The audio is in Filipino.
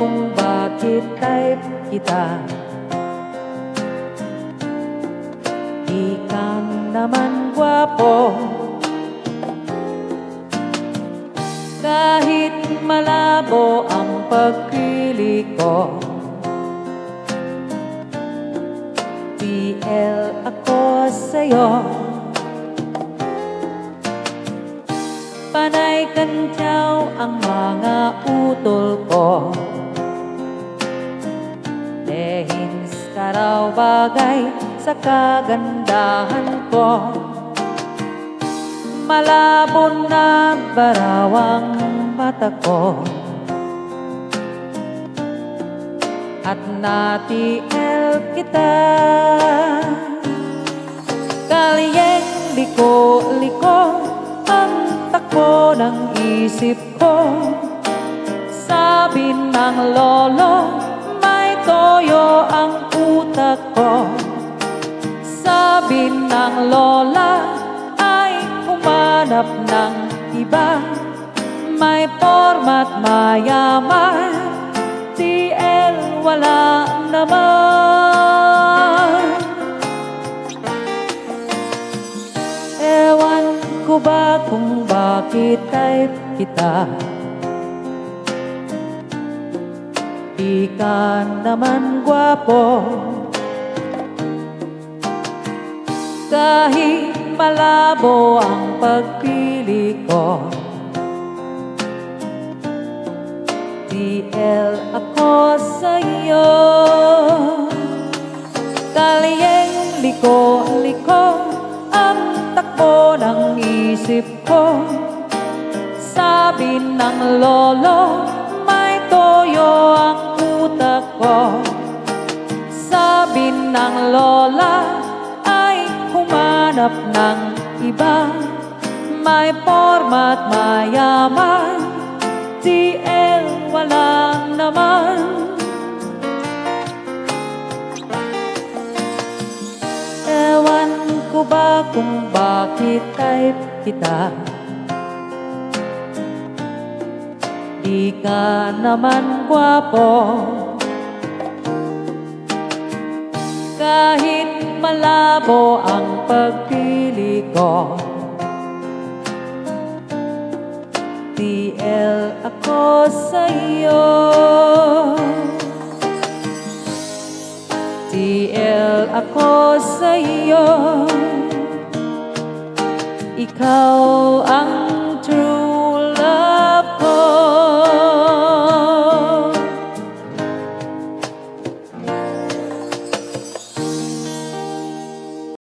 kung bakit type kita? Di ka naman gwapo, kahit malabo ang pagpili ko. TL ako sa'yo, panay kantyaw ang mga utol ko. Dehins ka raw bagay sa kagandahan ko. Malabo na barawang mata ko, at na-TL kita. Kalyeng liko-liko ang takbo ng isip ko. Sabi ng lolo, may toyo ang utak ko. Sabi ng lola, ay humanap ng iba. May format mayaman, TL wala naman. Ewan ko ba kung bakit type kita? Di ka naman gwapo, kahit malabo ang pagpili ko. TL ako sa'yo, kalyeng liko-liko ang takbo ng isip ko. Sabi ng lolo, may toyo ang utak ko. Sabi ng lola, ay humanap ng iba. May format mayaman, TL wala naman. Ewan ko ba kung bakit type kita? Di ka naman gwapo, kahit malabo ang pagpili ko. TL ako sa'yo, TL ako sa'yo. Ikaw ang